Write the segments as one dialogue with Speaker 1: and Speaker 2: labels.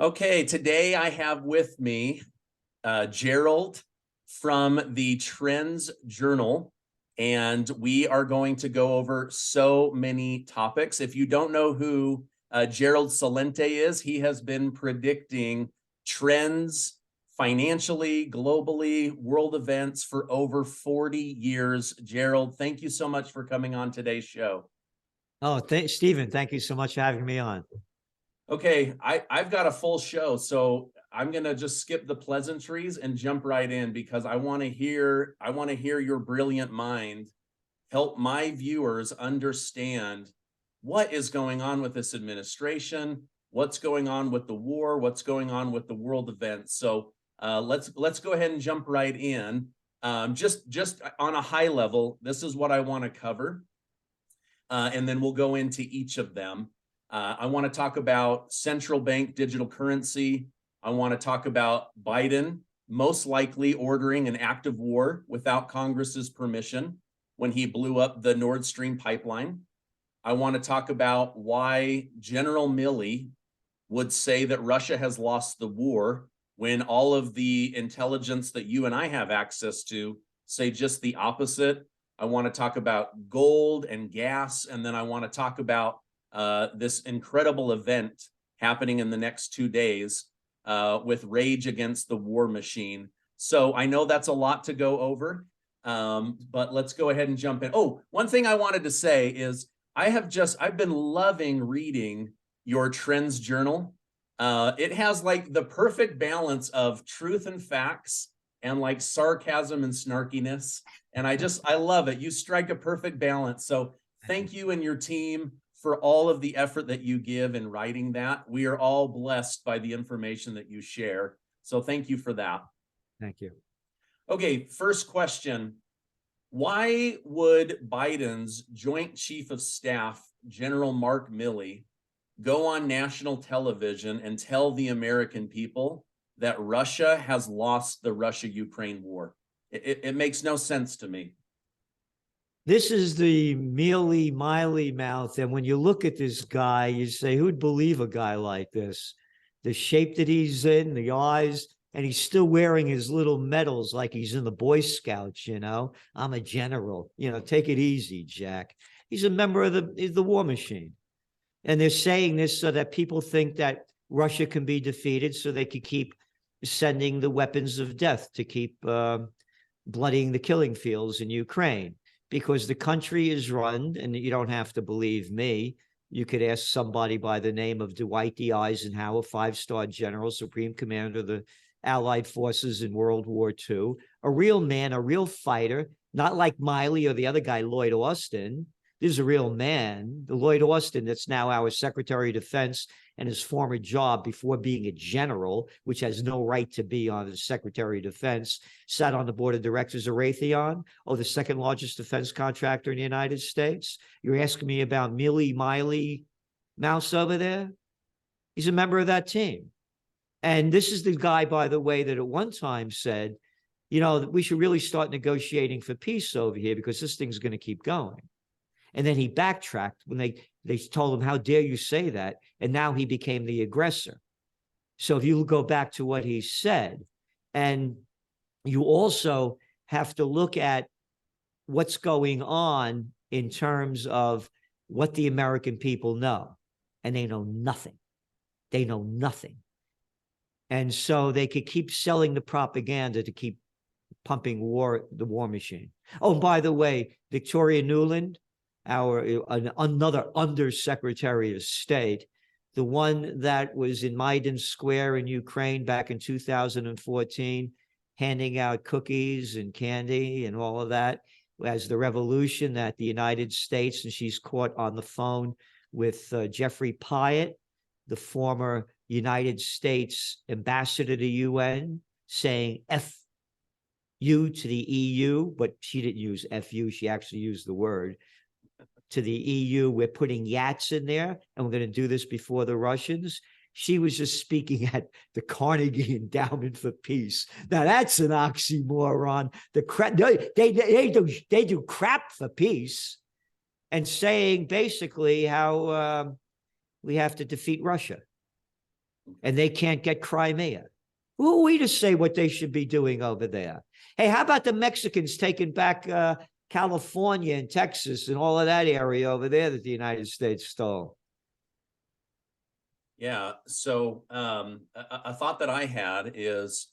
Speaker 1: Okay, today I have with me Gerald from the Trends Journal, and we are going to go over so many topics. If you don't know who Gerald Celente is, he has been predicting trends financially, globally, world events for over 40 years. Gerald, thank you so much for coming on today's show.
Speaker 2: Oh, Stephen, thank you so much for having me on.
Speaker 1: Okay, I've got a full show, so I'm gonna just skip the pleasantries and jump right in because I want to hear your brilliant mind help my viewers understand what is going on with this administration, what's going on with the war, what's going on with the world events. So let's go ahead and jump right in. Just on a high level, this is what I want to cover, and then we'll go into each of them. I want to talk about central bank digital currency. I want to talk about Biden most likely ordering an act of war without Congress's permission when he blew up the Nord Stream pipeline. I want to talk about why General Milley would say that Russia has lost the war when all of the intelligence that you and I have access to say just the opposite. I want to talk about gold and gas, and then I want to talk about this incredible event happening in the next 2 days with Rage Against the War Machine. So I know that's a lot to go over, but let's go ahead and jump in. Oh, one thing I wanted to say is I've been loving reading your Trends Journal. It has like the perfect balance of truth and facts and like sarcasm and snarkiness. And I love it. You strike a perfect balance. So thank you and your team for all of the effort that you give in writing that. We are all blessed by the information that you share. So thank you for that.
Speaker 2: Thank you.
Speaker 1: Okay, first question. Why would Biden's Joint Chief of Staff, General Mark Milley, go on national television and tell the American people that Russia has lost the Russia-Ukraine war? It makes no sense to me.
Speaker 2: This is the mealy, mily mouth. And when you look at this guy, you say, who'd believe a guy like this? The shape that he's in, the eyes, and he's still wearing his little medals like he's in the Boy Scouts, you know. I'm a general, you know, take it easy, Jack. He's a member of the war machine. And they're saying this so that people think that Russia can be defeated so they could keep sending the weapons of death to keep bloodying the killing fields in Ukraine. Because the country is run, and you don't have to believe me, you could ask somebody by the name of Dwight D. Eisenhower, 5-star general, supreme commander of the Allied forces in World War II, a real man, a real fighter, not like Milley or the other guy, Lloyd Austin. This is a real man. The Lloyd Austin that's now our Secretary of Defense and his former job before being a general, which has no right to be on the Secretary of Defense, sat on the board of directors of Raytheon, the second largest defense contractor in the United States. You're asking me about Milley Mouse over there? He's a member of that team. And this is the guy, by the way, that at one time said, you know, that we should really start negotiating for peace over here because this thing's going to keep going. And then he backtracked when they told him, how dare you say that? And now he became the aggressor. So if you go back to what he said, and you also have to look at what's going on in terms of what the American people know. And they know nothing. They know nothing. And so they could keep selling the propaganda to keep pumping the war machine. Oh, by the way, Victoria Nuland, another undersecretary of state, the one that was in Maidan Square in Ukraine back in 2014, handing out cookies and candy and all of that as the revolution that the United States, and she's caught on the phone with Jeffrey Pyatt, the former United States ambassador to UN, saying F you to the EU, but she didn't use FU, she actually used the word. To the EU, we're putting Yats in there, and we're going to do this before the Russians. She was just speaking at the Carnegie Endowment for Peace. Now that's an oxymoron. They do crap for peace, and saying basically how we have to defeat Russia. and they can't get Crimea. Who are we to say what they should be doing over there? Hey, how about the Mexicans taking back California and Texas and all of that area over there that the United States stole?
Speaker 1: Yeah. So a thought that I had is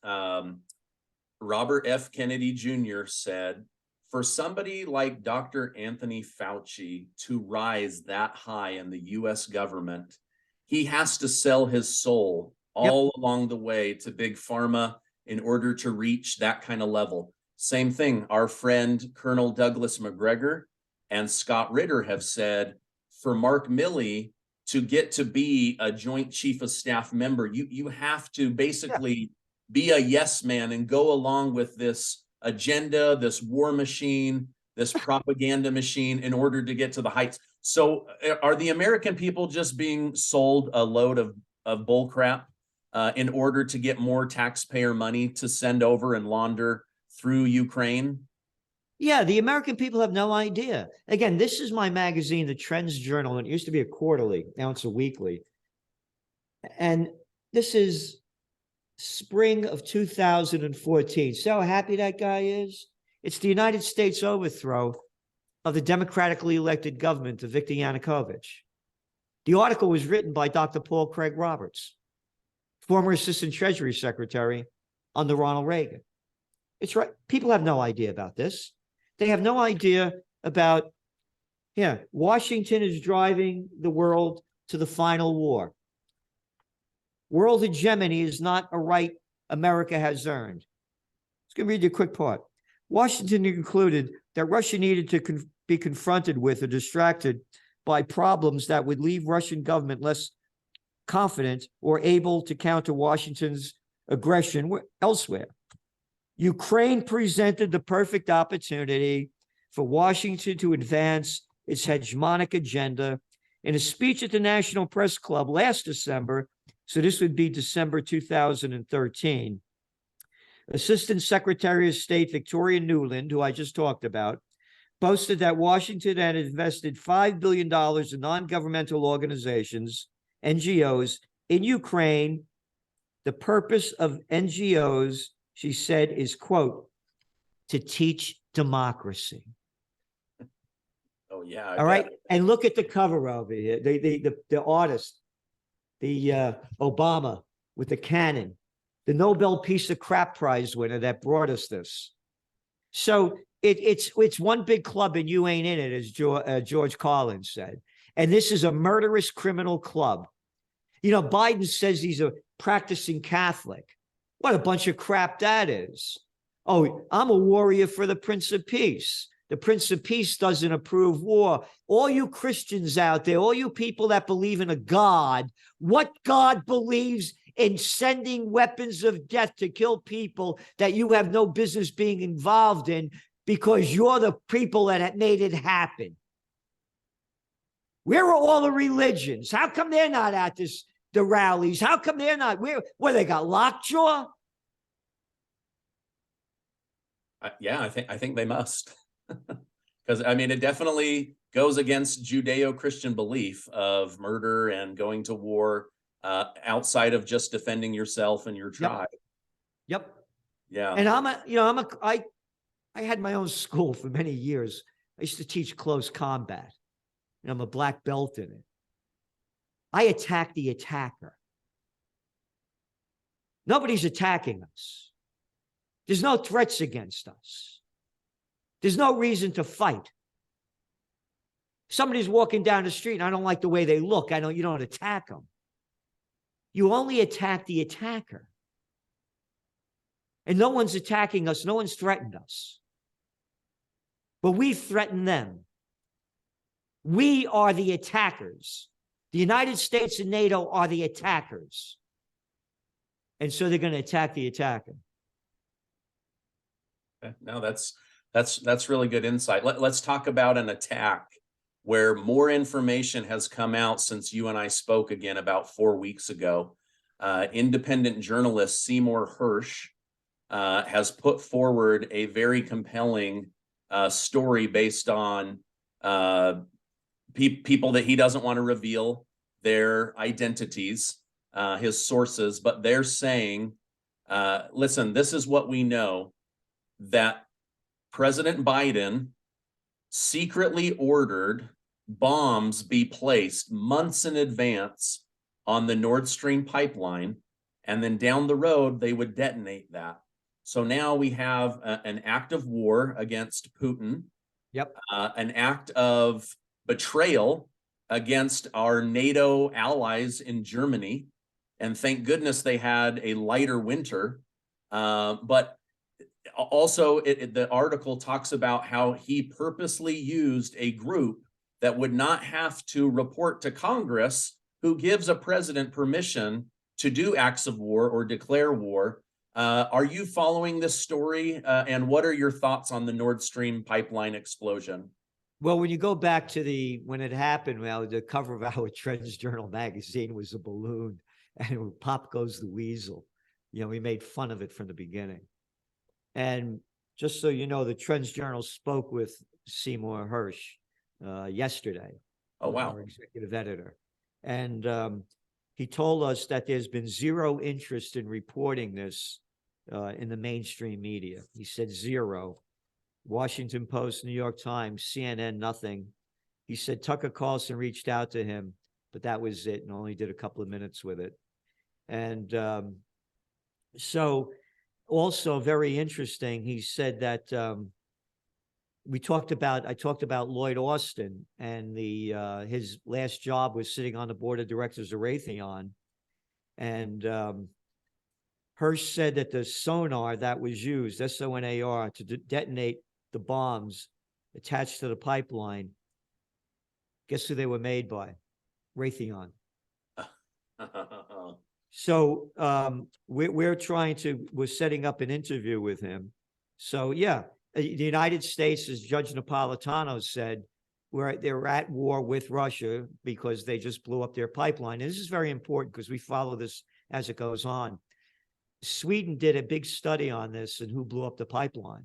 Speaker 1: Robert F. Kennedy Jr. said, for somebody like Dr. Anthony Fauci to rise that high in the US government, he has to sell his soul all along the way to big pharma in order to reach that kind of level. Same thing, our friend Colonel Douglas McGregor and Scott Ritter have said, for Mark Milley to get to be a Joint Chief of Staff member, you have to basically be a yes man and go along with this agenda, this war machine, this propaganda machine in order to get to the heights. So are the American people just being sold a load of bull crap in order to get more taxpayer money to send over and launder through Ukraine?
Speaker 2: Yeah, the American people have no idea. Again, this is my magazine, the Trends Journal, and it used to be a quarterly. Now it's a weekly. And this is spring of 2014. See how happy that guy is? It's the United States overthrow of the democratically elected government of Viktor Yanukovych. The article was written by Dr. Paul Craig Roberts, former Assistant Treasury Secretary under Ronald Reagan. It's right. People have no idea about this. They have no idea about, Washington is driving the world to the final war. World hegemony is not a right America has earned. I'm going to read you a quick part. Washington concluded that Russia needed to be confronted with or distracted by problems that would leave Russian government less confident or able to counter Washington's aggression elsewhere. Ukraine presented the perfect opportunity for Washington to advance its hegemonic agenda. In a speech at the National Press Club last December, so this would be December 2013, Assistant Secretary of State Victoria Nuland, who I just talked about, boasted that Washington had invested $5 billion in non-governmental organizations, NGOs, in Ukraine. The purpose of NGOs, she said, is, quote, to teach democracy.
Speaker 1: Oh, yeah.
Speaker 2: All right. And look at the cover over here. The artist, the Obama with the cannon, the Nobel Peace of Crap Prize winner that brought us this. So it's one big club and you ain't in it, as George Carlin said. And this is a murderous criminal club. You know, Biden says he's a practicing Catholic. What a bunch of crap that is. Oh, I'm a warrior for the Prince of Peace. The Prince of Peace doesn't approve war. All you Christians out there, all you people that believe in a God, what God believes in sending weapons of death to kill people that you have no business being involved in because you're the people that have made it happen? Where are all the religions? How come they're not at the rallies? How come they're not? Where they got lockjaw?
Speaker 1: Yeah, I think they must. Because I mean, it definitely goes against Judeo-Christian belief of murder and going to war outside of just defending yourself and your tribe.
Speaker 2: Yep.
Speaker 1: Yeah.
Speaker 2: And I had my own school for many years. I used to teach close combat, and I'm a black belt in it. I attack the attacker. Nobody's attacking us. There's no threats against us. There's no reason to fight. Somebody's walking down the street and I don't like the way they look. I know you don't attack them. You only attack the attacker. And no one's attacking us. No one's threatened us. But we threaten them. We are the attackers. The United States and NATO are the attackers. And so they're going to attack the attacker.
Speaker 1: No, that's really good insight. Let's talk about an attack where more information has come out since you and I spoke again about 4 weeks ago. Independent journalist Seymour Hersh has put forward a very compelling story based on people that he doesn't want to reveal their identities. his sources, but they're saying, listen, this is what we know, that President Biden secretly ordered bombs be placed months in advance on the Nord Stream pipeline, and then down the road, they would detonate that. So now we have an act of war against Putin, an act of betrayal against our NATO allies in Germany. And thank goodness they had a lighter winter. But also, the article talks about how he purposely used a group that would not have to report to Congress, who gives a president permission to do acts of war or declare war. Are you following this story? And what are your thoughts on the Nord Stream pipeline explosion?
Speaker 2: Well, when you go back to when it happened, well, the cover of our Trends Journal magazine was a balloon, and pop goes the weasel. You know, we made fun of it from the beginning. And just so you know, the Trends Journal spoke with Seymour Hersh yesterday.
Speaker 1: Oh, wow.
Speaker 2: Our executive editor. And he told us that there's been zero interest in reporting this in the mainstream media. He said zero. Washington Post, New York Times, CNN, nothing. He said Tucker Carlson reached out to him, but that was it, and only did a couple of minutes with it. And so also very interesting, he said that I talked about Lloyd Austin, and his last job was sitting on the board of directors of Raytheon. And Hersh said that the sonar that was used, SONAR, to detonate the bombs attached to the pipeline, guess who they were made by? Raytheon. So we're setting up an interview with him. So yeah, the United States, as Judge Napolitano said, they're at war with Russia because they just blew up their pipeline. And this is very important because we follow this as it goes on. Sweden did a big study on this and who blew up the pipeline.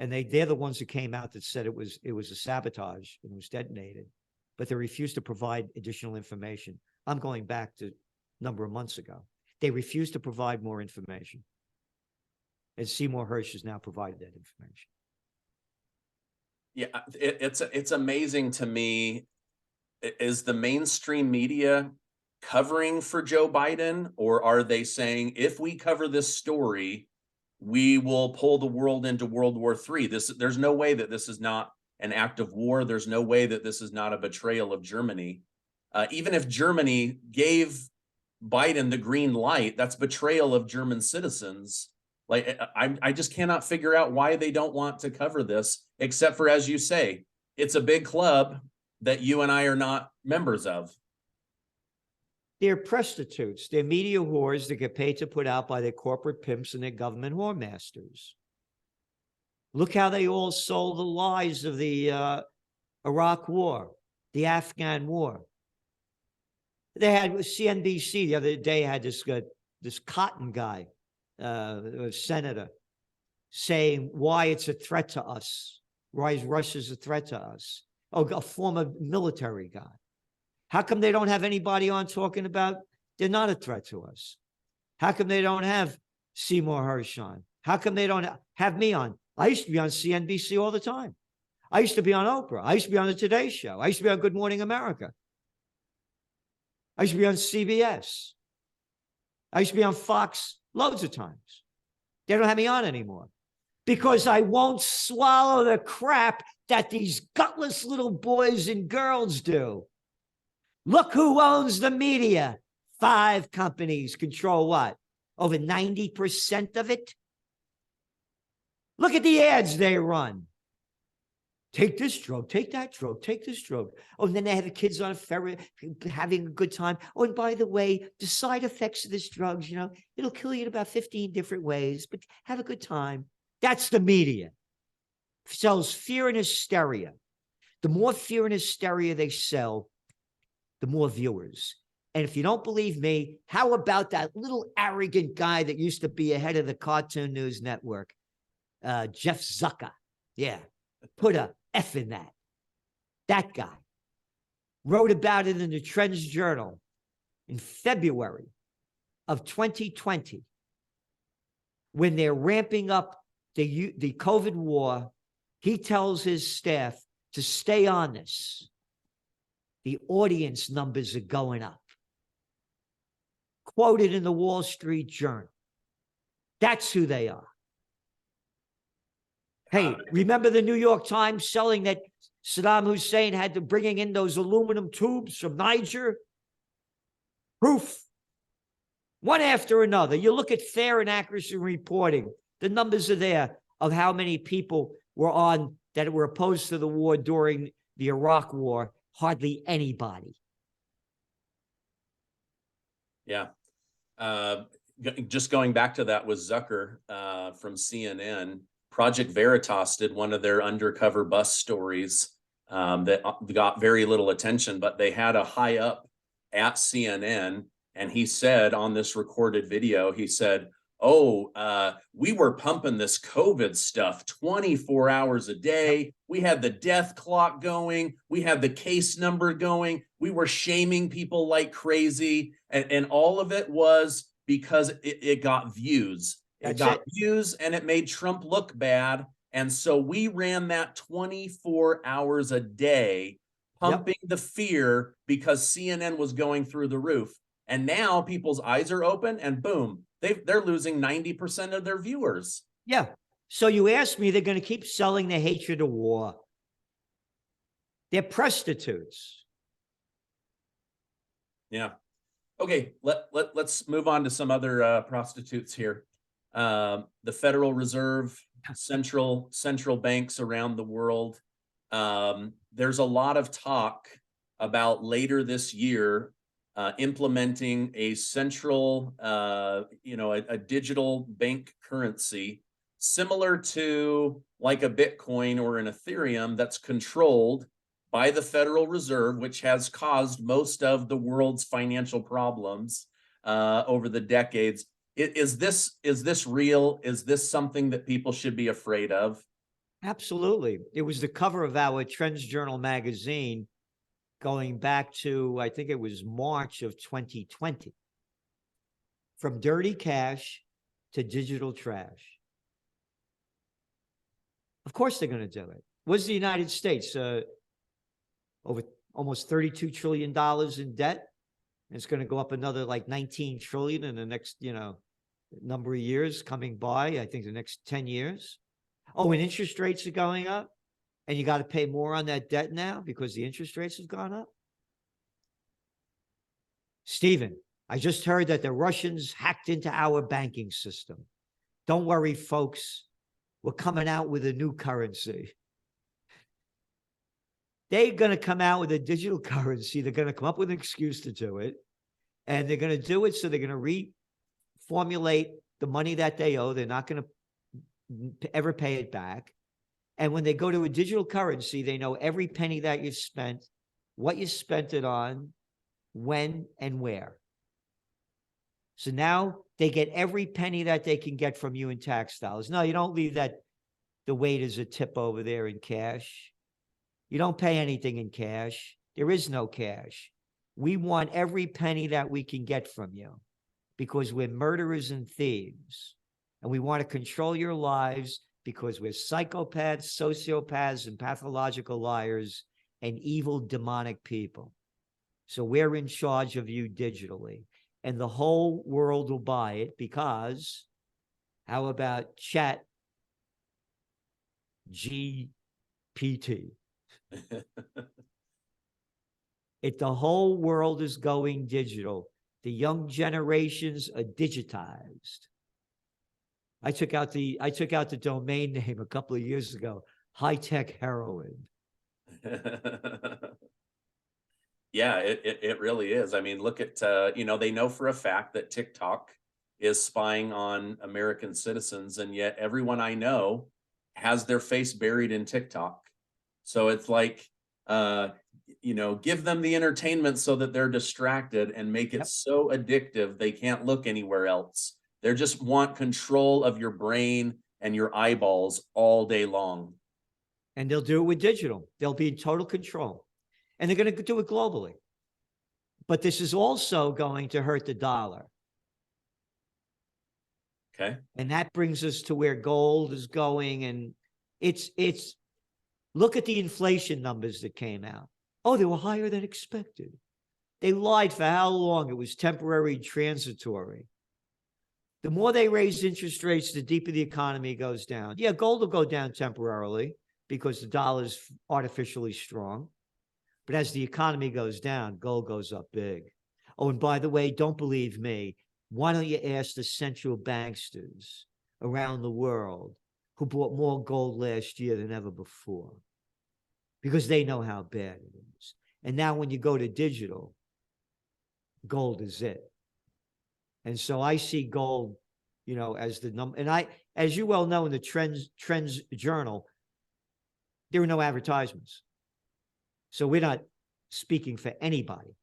Speaker 2: And they're the ones who came out that said it was a sabotage and it was detonated, but they refused to provide additional information. I'm going back to a number of months ago. They refused to provide more information. And Seymour Hersh has now provided that information.
Speaker 1: Yeah, it's amazing to me. Is the mainstream media covering for Joe Biden, or are they saying, if we cover this story, we will pull the world into World War III? There's no way that this is not an act of war. There's no way that this is not a betrayal of Germany. Even if Germany gave Biden the green light, that's betrayal of German citizens. Like, I just cannot figure out why they don't want to cover this, except for, as you say, it's a big club that you and I are not members of.
Speaker 2: They're prostitutes. They're media whores that get paid to put out by their corporate pimps and their government whoremasters. Look how they all sold the lies of the Iraq war, the Afghan war. They had CNBC the other day had this Cotton guy, a senator, saying why it's a threat to us, why Russia's a threat to us. Oh, a former military guy. How come they don't have anybody on talking about they're not a threat to us? How come they don't have Seymour Hersh on? How come they don't have me on? I used to be on CNBC all the time. I used to be on Oprah. I used to be on the Today Show. I used to be on Good Morning America. I used to be on CBS. I used to be on Fox loads of times. They don't have me on anymore because I won't swallow the crap that these gutless little boys and girls do. Look who owns the media. 5 companies control what? Over 90% of it? Look at the ads they run. Take this drug, take that drug, take this drug. Oh, and then they have the kids on a ferry having a good time. Oh, and by the way, the side effects of this drug, it'll kill you in about 15 different ways, but have a good time. That's the media. Sells fear and hysteria. The more fear and hysteria they sell, the more viewers. And if you don't believe me, how about that little arrogant guy that used to be ahead of the Cartoon News Network, Jeff Zucker? Yeah, put a F in that. That guy wrote about it in the Trends Journal. in February of 2020, when they're ramping up the COVID war, he tells his staff to stay on this. The audience numbers are going up. Quoted in the Wall Street Journal. That's who they are. Hey, remember the New York Times selling that Saddam Hussein had to bringing in those aluminum tubes from Niger? Proof. One after another. You look at fair and accuracy reporting. The numbers are there of how many people were on that were opposed to the war during the Iraq war. Hardly anybody.
Speaker 1: Yeah. Just going back to that with Zucker from CNN, Project Veritas did one of their undercover bus stories that got very little attention, but they had a high up at CNN, and he said on this recorded video, he said, oh, we were pumping this COVID stuff 24 hours a day. We had the death clock going. We had the case number going. We were shaming people like crazy. And all of it was because it got views. It got views and it made Trump look bad. And so we ran that 24 hours a day, pumping the fear because CNN was going through the roof. And now people's eyes are open and boom, they're losing 90% of their viewers.
Speaker 2: Yeah. So you asked me, they're going to keep selling the hatred of war. They're prostitutes.
Speaker 1: Yeah. Okay. Let's move on to some other prostitutes here. The Federal Reserve, central banks around the world. There's a lot of talk about later this year implementing a central, a digital bank currency similar to like a Bitcoin or an Ethereum that's controlled by the Federal Reserve, which has caused most of the world's financial problems over the decades. Is this real? Is this something that people should be afraid of?
Speaker 2: Absolutely. It was the cover of our Trends Journal magazine going back to, I think it was March of 2020. From dirty cash to digital trash. Of course they're going to do it. What's the United States? Over almost $32 trillion in debt. It's going to go up another like 19 trillion in the next, number of years coming by. I think the next 10 years. Oh, and interest rates are going up. And you got to pay more on that debt now because the interest rates have gone up. Stephen, I just heard that the Russians hacked into our banking system. Don't worry, folks. We're coming out with a new currency. They're going to come out with a digital currency. They're going to come up with an excuse to do it. And they're going to do it so they're going to reformulate the money that they owe. They're not going to ever pay it back. And when they go to a digital currency, they know every penny that you spent, what you spent it on, when and where. So now they get every penny that they can get from you in tax dollars. No, you don't leave that the weight as a tip over there in cash. You don't pay anything in cash. There is no cash. We want every penny that we can get from you because we're murderers and thieves. And we want to control your lives because we're psychopaths, sociopaths, and pathological liars and evil demonic people. So we're in charge of you digitally. And the whole world will buy it because how about Chat GPT? The whole world is going digital. The young generations are digitized. I took out the domain name a couple of years ago, high-tech heroin.
Speaker 1: Yeah, it really is. I mean, look at, they know for a fact that TikTok is spying on American citizens, and yet everyone I know has their face buried in TikTok. So it's like, give them the entertainment so that they're distracted and make it so addictive they can't look anywhere else. They just want control of your brain and your eyeballs all day long.
Speaker 2: And they'll do it with digital. They'll be in total control. And they're going to do it globally. But this is also going to hurt the dollar.
Speaker 1: Okay.
Speaker 2: And that brings us to where gold is going. And it's look at the inflation numbers that came out. Oh, they were higher than expected. They lied for how long? It was temporary, transitory. The more they raise interest rates, the deeper the economy goes down. Yeah, gold will go down temporarily because the dollar is artificially strong. But as the economy goes down, gold goes up big. Oh, and by the way, don't believe me. Why don't you ask the central banksters around the world who bought more gold last year than ever before? Because they know how bad it is. And now when you go to digital, gold is it. And so I see gold, as the number. And as you well know, in the Trends Journal, there were no advertisements. So we're not speaking for anybody.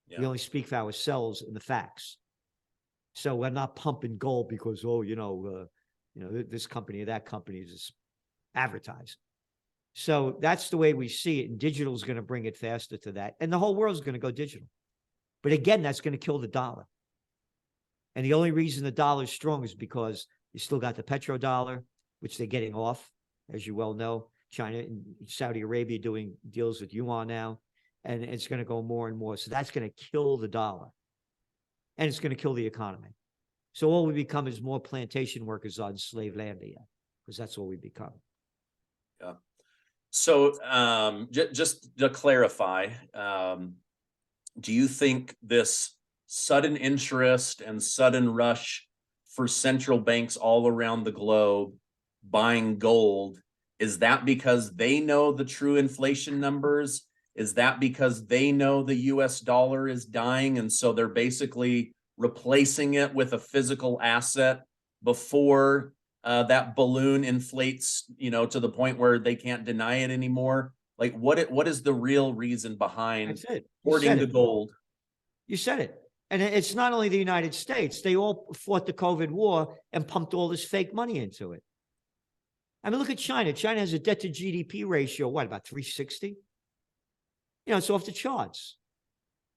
Speaker 2: Yeah. We only speak for ourselves and the facts. So we're not pumping gold because, this company or that company is advertising. So that's the way we see it. And digital is going to bring it faster to that. And the whole world is going to go digital. But again, that's going to kill the dollar. And the only reason the dollar is strong is because you still got the petrodollar, which they're getting off, as you well know. China and Saudi Arabia doing deals with yuan now, and it's going to go more and more. So that's going to kill the dollar, and it's going to kill the economy. So all we become is more plantation workers on slave land again, because that's what we become.
Speaker 1: Yeah. So just to clarify, do you think this sudden interest and sudden rush for central banks all around the globe buying gold, is that because they know the true inflation numbers? Is that because they know the US dollar is dying and so they're basically replacing it with a physical asset before that balloon inflates, to the point where they can't deny it anymore? Like what is the real reason behind hoarding the gold?
Speaker 2: You said it. And it's not only the United States. They all fought the COVID war and pumped all this fake money into it. I mean, look at China. China has a debt to GDP ratio, about 360? It's off the charts.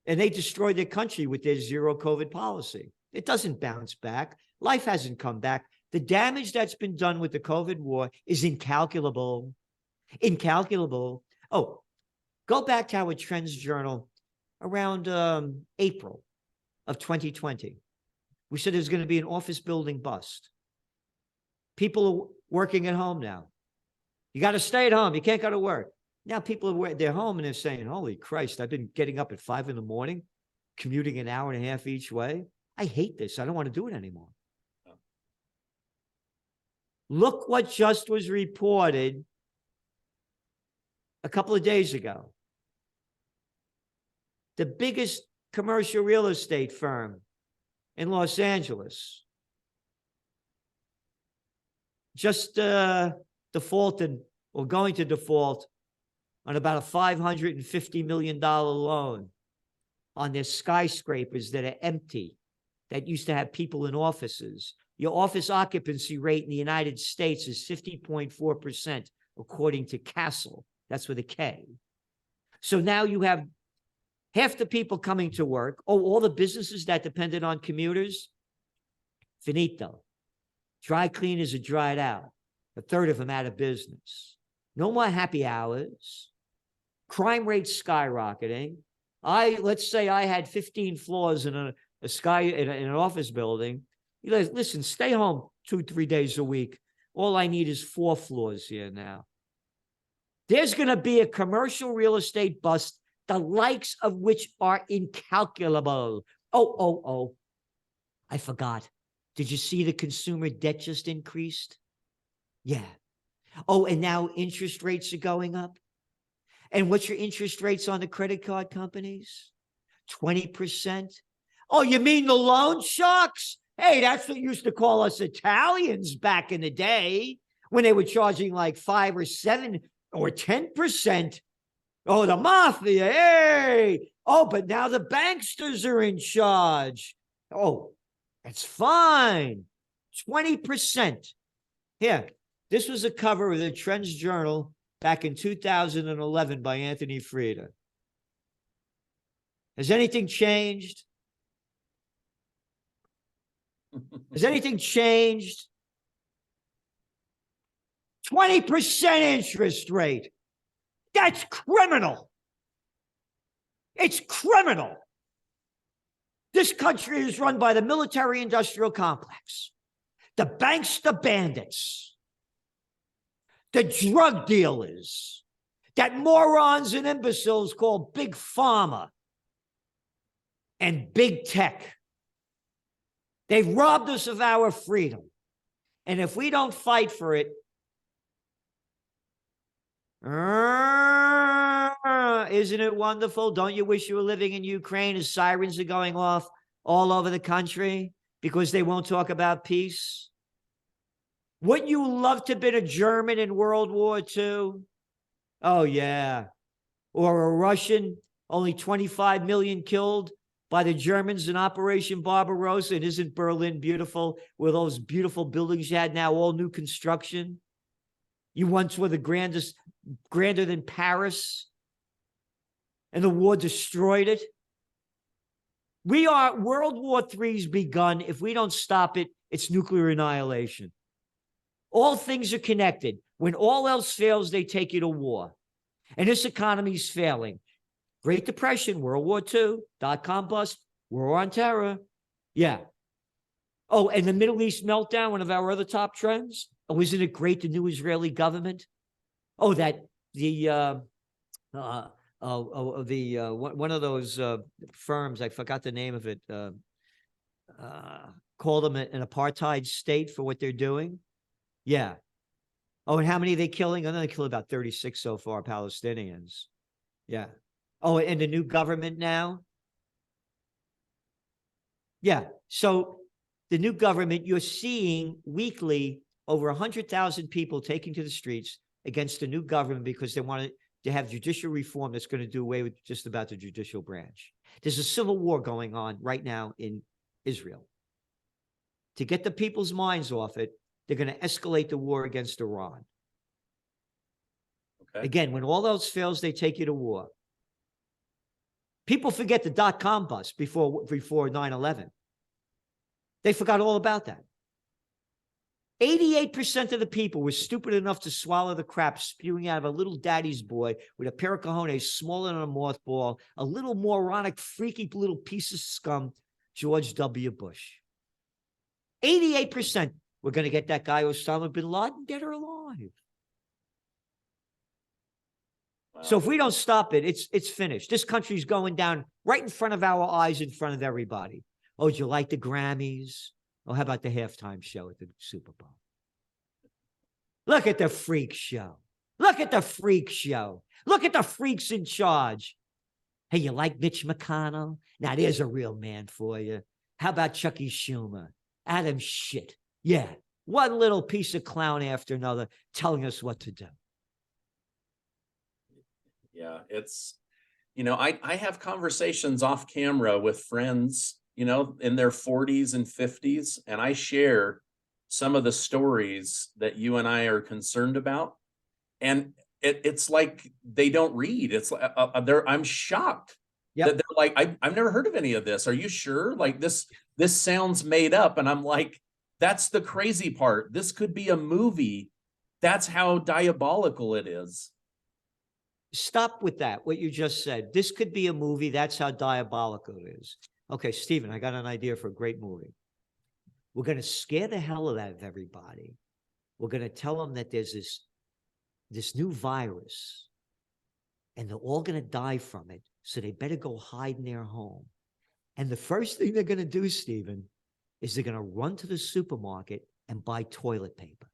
Speaker 2: And they destroyed their country with their zero COVID policy. It doesn't bounce back. Life hasn't come back. The damage that's been done with the COVID war is incalculable. Incalculable. Oh, go back to our Trends Journal around April of 2020. We said there's going to be an office building bust. People are working at home now. You got to stay at home. You can't go to work. Now people they're home and they're saying, holy Christ, I've been getting up at 5 a.m, commuting an hour and a half each way. I hate this. I don't want to do it anymore. Look what just was reported a couple of days ago. The biggest commercial real estate firm in Los Angeles just defaulted or going to default on about a $550 million loan on their skyscrapers that are empty, that used to have people in offices. Your office occupancy rate in the United States is 50.4%, according to Castle. That's with a K. So now you have half the people coming to work. Oh, all the businesses that depended on commuters, finito. Dry cleaners are dried out. A third of them out of business. No more happy hours. Crime rates skyrocketing. Let's say I had 15 floors in an office building. You guys, listen, stay home 2-3 days a week. All I need is 4 floors here now. There's going to be a commercial real estate bust, the likes of which are incalculable. Oh, I forgot. Did you see the consumer debt just increased? Yeah. Oh, and now interest rates are going up. And what's your interest rates on the credit card companies? 20%. Oh, you mean the loan sharks? Hey, that's what used to call us Italians back in the day when they were charging like 5 or 7 or 10%. Oh, the mafia, hey. Oh, but now the banksters are in charge. Oh, that's fine. 20%. Here, this was a cover of the Trends Journal back in 2011 by Anthony Frieda. Has anything changed? Has anything changed? 20% interest rate. That's criminal. It's criminal. This country is run by the military-industrial complex, the banks, the bandits, the drug dealers, that morons and imbeciles call Big Pharma and Big Tech. They've robbed us of our freedom. And if we don't fight for it, isn't it wonderful? Don't you wish you were living in Ukraine as sirens are going off all over the country because they won't talk about peace? Wouldn't you love to have been a German in World War II? Oh, yeah. Or a Russian, only 25 million killed by the Germans in Operation Barbarossa. And isn't Berlin beautiful with those beautiful buildings you had now, all new construction? You once were the grandest, grander than Paris, and the war destroyed it. World War III's begun. If we don't stop it, it's nuclear annihilation. All things are connected. When all else fails, they take you to war. And this economy's failing. Great Depression, World War II, dot-com bust, war on terror. Yeah. Oh, and the Middle East meltdown, one of our other top trends. Oh, isn't it great, the new Israeli government? Oh, one of those firms, I forgot the name of it, called them an apartheid state for what they're doing. Yeah. Oh, and how many are they killing? I know they killed about 36 so far, Palestinians. Yeah. Oh, and the new government now? Yeah. So the new government, you're seeing weekly over 100,000 people taking to the streets against the new government because they want to have judicial reform that's going to do away with just about the judicial branch. There's a civil war going on right now in Israel. To get the people's minds off it, they're going to escalate the war against Iran. Okay. Again, when all else fails, they take you to war. People forget the dot-com bust before 9/11. They forgot all about that. 88% of the people were stupid enough to swallow the crap spewing out of a little daddy's boy with a pair of cojones smaller than a mothball, a little moronic, freaky little piece of scum, George W. Bush. 88%. We're going to get that guy Osama bin Laden dead or alive. Wow. So if we don't stop it, it's finished. This country's going down right in front of our eyes, in front of everybody. Oh, do you like the Grammys? Oh, how about the halftime show at the Super Bowl? Look at the freak show. Look at the freak show. Look at the freaks in charge. Hey, you like Mitch McConnell? Now, there's a real man for you. How about Chucky Schumer? Adam Shit. Yeah, one little piece of clown after another telling us what to do.
Speaker 1: Yeah, it's, I have conversations off camera with friends, in their 40s and 50s, and I share some of the stories that you and I are concerned about. And it's like they don't read. It's like I'm shocked that they're like, I've never heard of any of this. Are you sure? Like this sounds made up. And I'm like, that's the crazy part. This could be a movie. That's how diabolical it is.
Speaker 2: Stop with that, what you just said. This could be a movie. That's how diabolical it is. Okay, Stephen, I got an idea for a great movie. We're going to scare the hell out of everybody. We're going to tell them that there's this new virus, and they're all going to die from it, so they better go hide in their home. And the first thing they're going to do, Stephen, is they're going to run to the supermarket and buy toilet paper.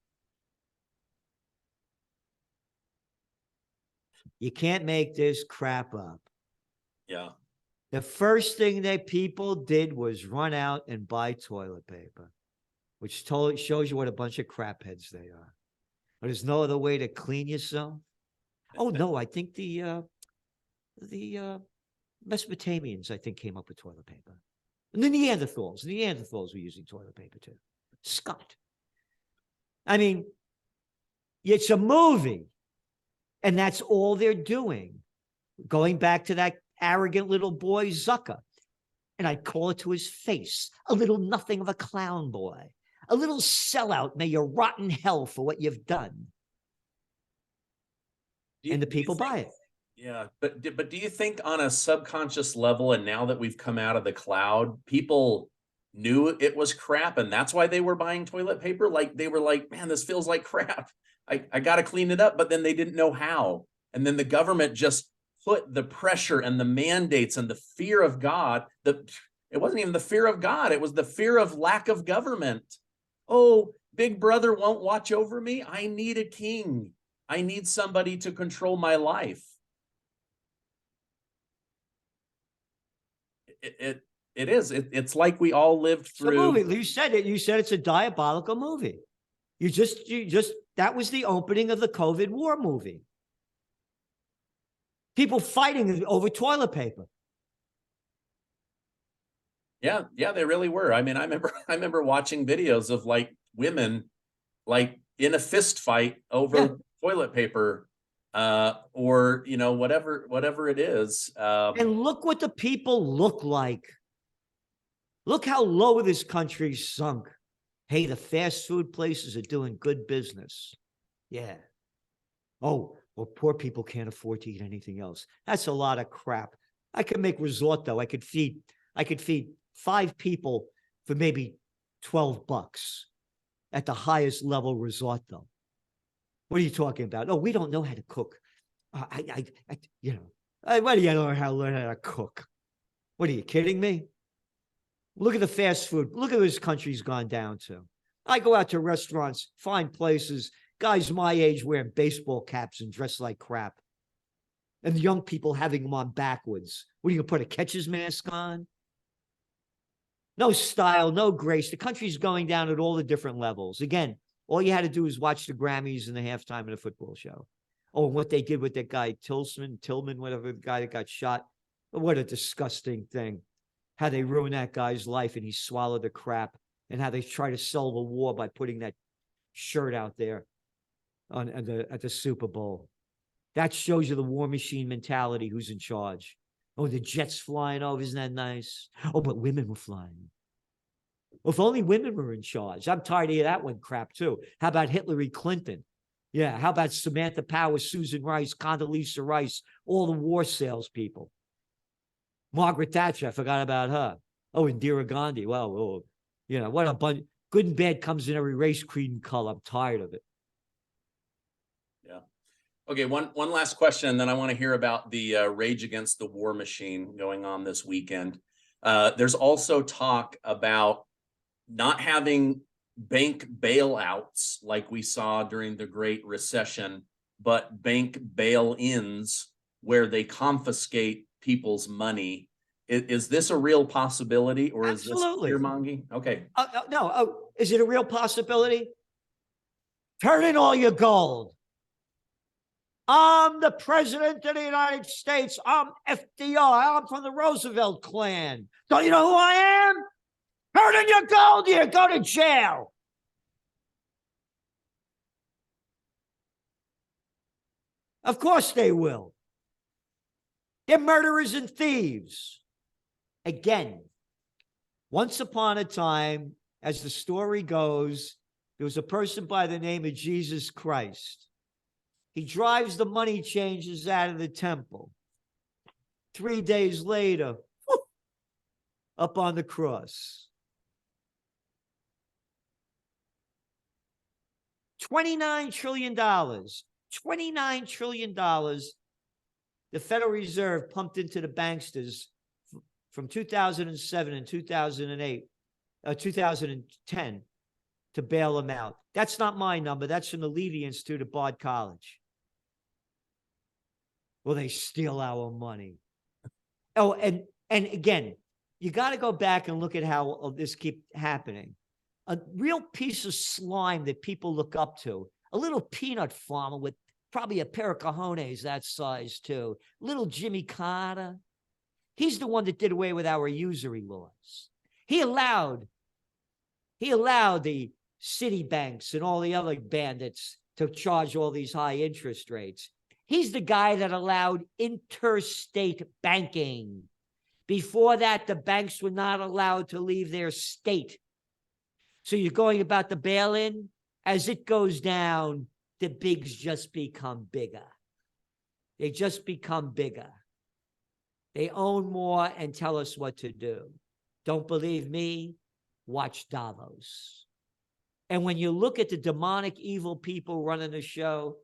Speaker 2: You can't make this crap up.
Speaker 1: Yeah.
Speaker 2: The first thing that people did was run out and buy toilet paper, which shows you what a bunch of crap heads they are. But there's no other way to clean yourself. Oh no, I think the Mesopotamians, I think, came up with toilet paper. And the Neanderthals were using toilet paper too. Scott. I mean, it's a movie, and that's all they're doing. Going back to that arrogant little boy, Zucker. And I'd call it to his face, a little nothing of a clown boy, a little sellout, may you rot in hell for what you've done. And the people buy it.
Speaker 1: Yeah, but do you think on a subconscious level, and now that we've come out of the cloud, people knew it was crap, and that's why they were buying toilet paper? Like they were like, man, this feels like crap. I got to clean it up, but then they didn't know how. And then the government just put the pressure and the mandates and the fear of God. It wasn't even the fear of God. It was the fear of lack of government. Oh, big brother won't watch over me. I need a king. I need somebody to control my life. It is. It's like we all lived through.
Speaker 2: It's a movie. You said it. You said it's a diabolical movie. You just that was the opening of the COVID war movie. People fighting over toilet paper.
Speaker 1: Yeah, they really were. I mean, I remember watching videos of like women like in a fist fight over toilet paper, or whatever it is.
Speaker 2: And look what the people look like. Look how low this country's sunk. Hey, the fast food places are doing good business. Yeah. Oh, well, poor people can't afford to eat anything else. That's a lot of crap. I could make risotto. I could feed 5 people for maybe $12 at the highest level risotto. What are you talking about? Oh, we don't know how to cook. What do you know how to learn how to cook? What are you kidding me? Look at the fast food. Look at what this country's gone down to. I go out to restaurants, find places, guys my age wearing baseball caps and dressed like crap. And the young people having them on backwards. What are you going to put a catcher's mask on? No style, no grace. The country's going down at all the different levels. Again, all you had to do was watch the Grammys and the halftime of the football show. Oh, and what they did with that guy, Tillman, whatever, the guy that got shot. What a disgusting thing. How they ruined that guy's life and he swallowed the crap, and how they try to sell the war by putting that shirt out there at the Super Bowl. That shows you the war machine mentality, who's in charge. Oh, the jets flying over, isn't that nice? Oh, but women were flying. Well, if only women were in charge. I'm tired of that one crap too. How about Hillary Clinton? Yeah, how about Samantha Power, Susan Rice, Condoleezza Rice, all the war salespeople? Margaret Thatcher, I forgot about her. Oh, Indira Gandhi. Well, what a bunch. Good and bad comes in every race, creed, and color. I'm tired of it.
Speaker 1: Yeah. Okay, one last question, and then I want to hear about the rage against the war machine going on this weekend. There's also talk about not having bank bailouts like we saw during the Great Recession, but bank bail-ins where they confiscate people's money. Is this a real possibility, or
Speaker 2: Absolutely.
Speaker 1: Is this fear-mongering? Okay.
Speaker 2: No. Is it a real possibility? Turn in all your gold. I'm the president of the United States. I'm FDR. I'm from the Roosevelt clan. Don't you know who I am? Turn in your gold, you go to jail. Of course they will. They're murderers and thieves. Again, once upon a time, as the story goes, there was a person by the name of Jesus Christ. He drives the money changers out of the temple. 3 days later, whoop, up on the cross. $29 trillion. $29 trillion the Federal Reserve pumped into the banksters from 2007 and 2008, 2010 to bail them out. That's not my number. That's from the Levy Institute at Bard College. Well, they steal our money. Oh, and again, you got to go back and look at how this keeps happening. A real piece of slime that people look up to, a little peanut farmer with probably a pair of cojones that size too. Little Jimmy Carter. He's the one that did away with our usury laws. He allowed the city banks and all the other bandits to charge all these high interest rates. He's the guy that allowed interstate banking. Before that, the banks were not allowed to leave their state. So you're going about the bail-in. As it goes down, the bigs just become bigger. They just become bigger. They own more and tell us what to do. Don't believe me? Watch Davos. And when you look at the demonic, evil people running the show,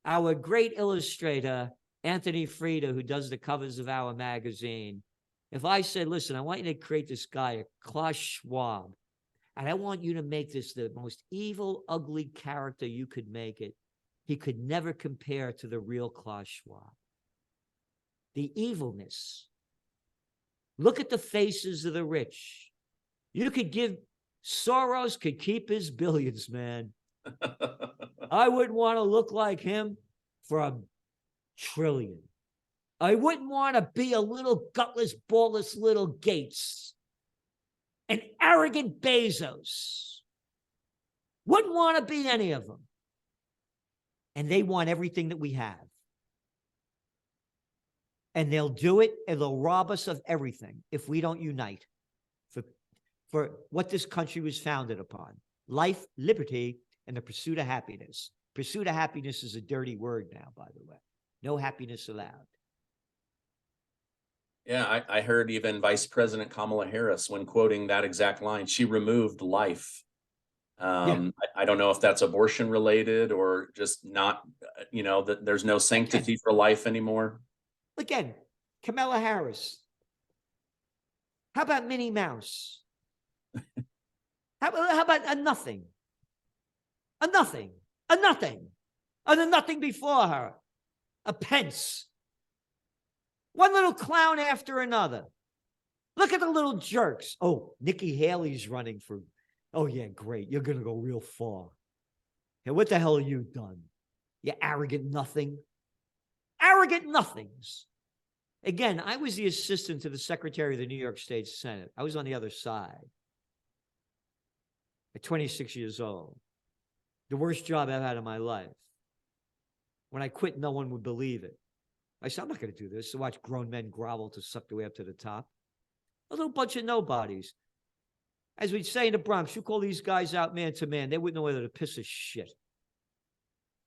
Speaker 2: our great illustrator, Anthony Frieda, who does the covers of our magazine, if I said, listen, I want you to create this guy, Klaus Schwab, and I want you to make this the most evil, ugly character you could make it, he could never compare to the real Klaus Schwab. The evilness. Look at the faces of the rich. You could give, Soros could keep his billions, man. I wouldn't want to look like him for $1 trillion. I wouldn't want to be a little gutless, ballless little Gates. An arrogant Bezos. Wouldn't want to be any of them. And they want everything that we have. And they'll do it, and they'll rob us of everything if we don't unite for what this country was founded upon. Life, liberty, and the pursuit of happiness. Pursuit of happiness is a dirty word now, by the way. No happiness allowed.
Speaker 1: Yeah, I heard even Vice President Kamala Harris, when quoting that exact line, she removed life. I don't know if that's abortion related or just not, that there's no sanctity for life anymore.
Speaker 2: Again, Kamala Harris. How about Minnie Mouse? How about a nothing? A nothing. A nothing. And a nothing before her. A Pence. One little clown after another. Look at the little jerks. Oh, Nikki Haley's running for. Oh, yeah, great. You're going to go real far. Hey, what the hell have you done? You arrogant nothing. Arrogant nothings. Again, I was the assistant to the Secretary of the New York State Senate. I was on the other side. At 26 years old. The worst job I've had in my life. When I quit, no one would believe it. I said, I'm not going to do this. To watch grown men grovel to suck their way up to the top. A little bunch of nobodies. As we'd say in the Bronx, you call these guys out man to man, they wouldn't know whether to piss or shit.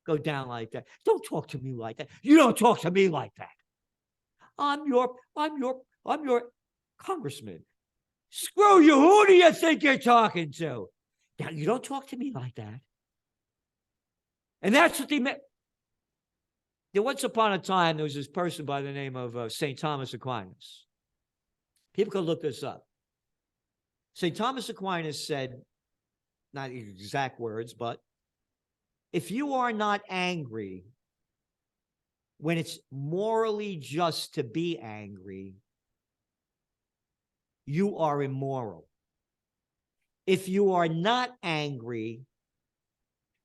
Speaker 2: Go down like that. Don't talk to me like that. You don't talk to me like that. I'm your congressman. Screw you. Who do you think you're talking to? Now, you don't talk to me like that. And that's what they meant. There once upon a time, there was this person by the name of St. Thomas Aquinas. People could look this up. St. Thomas Aquinas said, not exact words, but if you are not angry when it's morally just to be angry, you are immoral. If you are not angry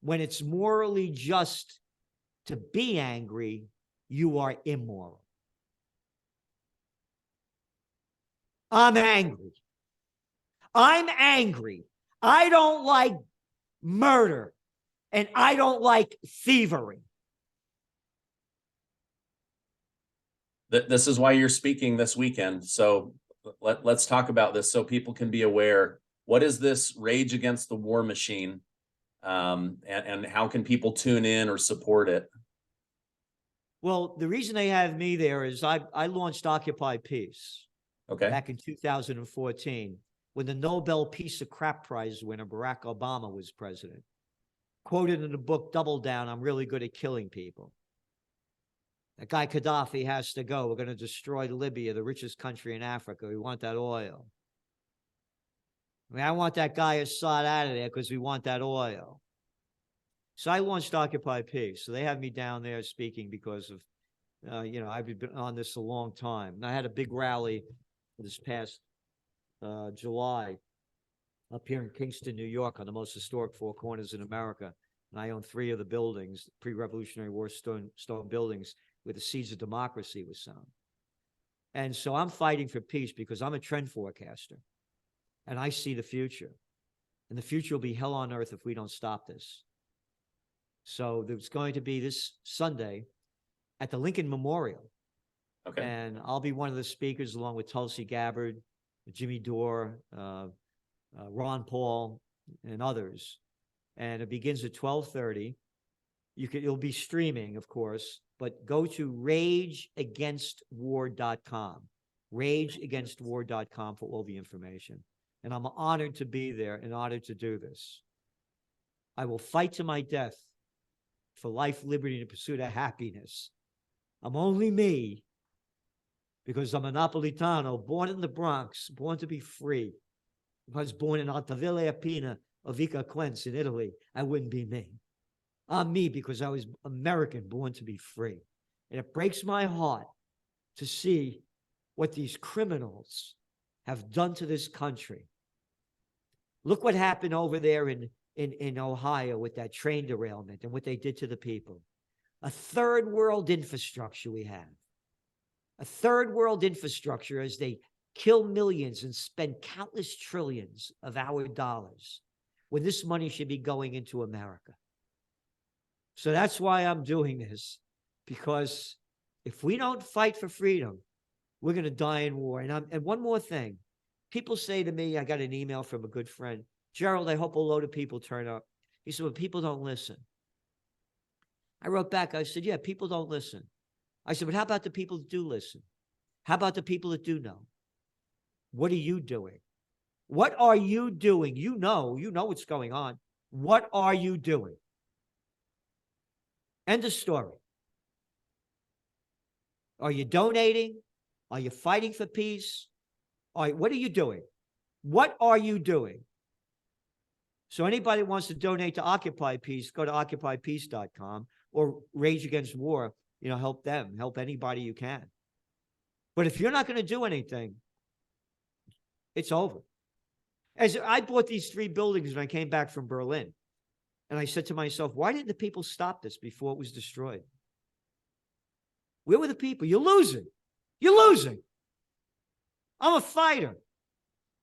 Speaker 2: when it's morally just to be angry, you are immoral. I'm angry. I'm angry. I don't like murder, and I don't like thievery.
Speaker 1: This is why you're speaking this weekend. So let's talk about this so people can be aware. What is this Rage Against the War Machine? And how can people tune in or support it?
Speaker 2: Well, the reason they have me there is I launched Occupy Peace back in 2014 when the Nobel Peace of Crap Prize winner Barack Obama was president. Quoted in the book Double Down, I'm really good at killing people. That guy Gaddafi has to go. We're going to destroy Libya, the richest country in Africa. We want that oil. I mean, I want that guy Assad out of there because we want that oil. So I launched Occupy Peace. So they have me down there speaking because of, I've been on this a long time. And I had a big rally this past July up here in Kingston, New York, on the most historic four corners in America. And I own 3 of the buildings, pre-Revolutionary War stone buildings where the seeds of democracy was sown. And so I'm fighting for peace because I'm a trend forecaster. And I see the future. And the future will be hell on earth if we don't stop this. So there's going to be this Sunday, at the Lincoln Memorial.
Speaker 1: Okay.
Speaker 2: And I'll be one of the speakers along with Tulsi Gabbard, Jimmy Dore, Ron Paul, and others. And it begins at 12:30. It'll be streaming, of course, but go to rageagainstwar.com, rageagainstwar.com for all the information. And I'm honored to be there and honored to do this. I will fight to my death for life, liberty, and the pursuit of happiness. I'm only me because I'm a Napolitano, born in the Bronx, born to be free. If I was born in Altavilla Appina or Vica Quenz in Italy, I wouldn't be me. I'm me because I was American, born to be free. And it breaks my heart to see what these criminals have done to this country. Look what happened over there in Ohio with that train derailment and what they did to the people. A third world infrastructure we have. A third world infrastructure as they kill millions and spend countless trillions of our dollars when this money should be going into America. So that's why I'm doing this, because if we don't fight for freedom, we're going to die in war. And one more thing. People say to me, I got an email from a good friend, Gerald, I hope a load of people turn up. He said, well, people don't listen. I wrote back, I said, yeah, people don't listen. I said, but how about the people that do listen? How about the people that do know? What are you doing? What are you doing? You know what's going on. What are you doing? End of story. Are you donating? Are you fighting for peace? What are you doing? What are you doing? So anybody who wants to donate to Occupy Peace, go to occupypeace.com or Rage Against War. Help them. Help anybody you can. But if you're not going to do anything, it's over. As I bought these 3 buildings when I came back from Berlin, and I said to myself, why didn't the people stop this before it was destroyed? Where were the people? You're losing. You're losing. I'm a fighter.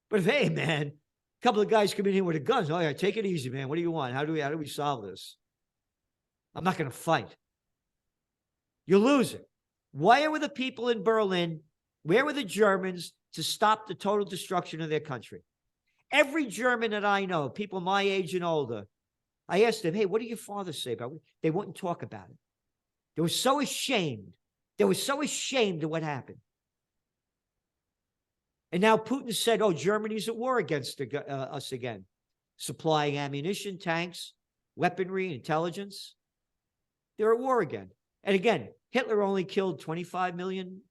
Speaker 2: But if, hey, man, a couple of guys come in here with the guns. Oh, yeah, take it easy, man. What do you want? How do we solve this? I'm not going to fight. You're losing. Where were the people in Berlin? Where were the Germans to stop the total destruction of their country? Every German that I know, people my age and older, I asked them, hey, what did your father say about it? They wouldn't talk about it. They were so ashamed. They were so ashamed of what happened. And now Putin said, oh, Germany's at war against us again, supplying ammunition, tanks, weaponry, intelligence. They're at war again. And again, Hitler only killed 25 million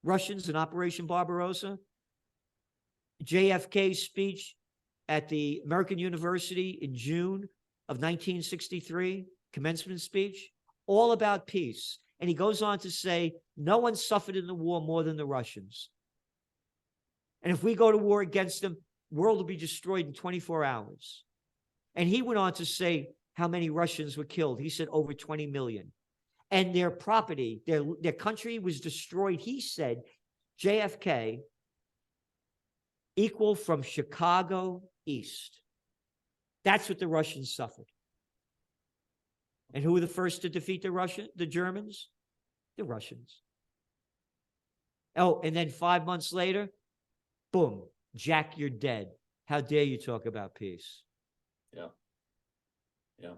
Speaker 2: Russians in Operation Barbarossa. JFK's speech at the American University in June of 1963, commencement speech, all about peace. And he goes on to say, no one suffered in the war more than the Russians. And if we go to war against them, the world will be destroyed in 24 hours. And he went on to say how many Russians were killed. He said over 20 million. And their property, their country was destroyed. He said, JFK, equal from Chicago east. That's what the Russians suffered. And who were the first to defeat the Germans? The Russians. Oh, and then 5 months later, boom, Jack, you're dead. How dare you talk about peace?
Speaker 1: Yeah. Yeah.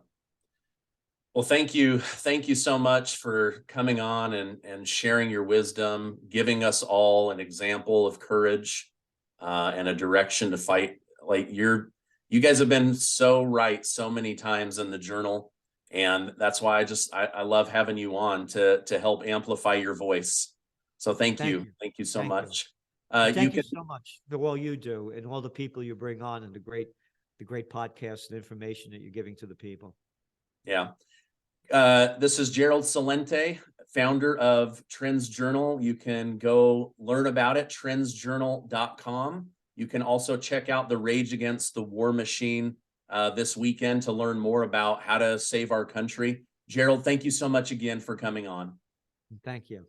Speaker 1: Well, thank you. Thank you so much for coming on and sharing your wisdom, giving us all an example of courage and a direction to fight. Like you guys have been so right so many times in the journal. And that's why I love having you on to help amplify your voice. So thank you. Thank you so much.
Speaker 2: Thank you so much for all you do and all the people you bring on and the great podcasts and information that you're giving to the people.
Speaker 1: Yeah. This is Gerald Celente, founder of Trends Journal. You can go learn about it, trendsjournal.com. You can also check out the Rage Against the War Machine this weekend to learn more about how to save our country. Gerald, thank you so much again for coming on.
Speaker 2: Thank you.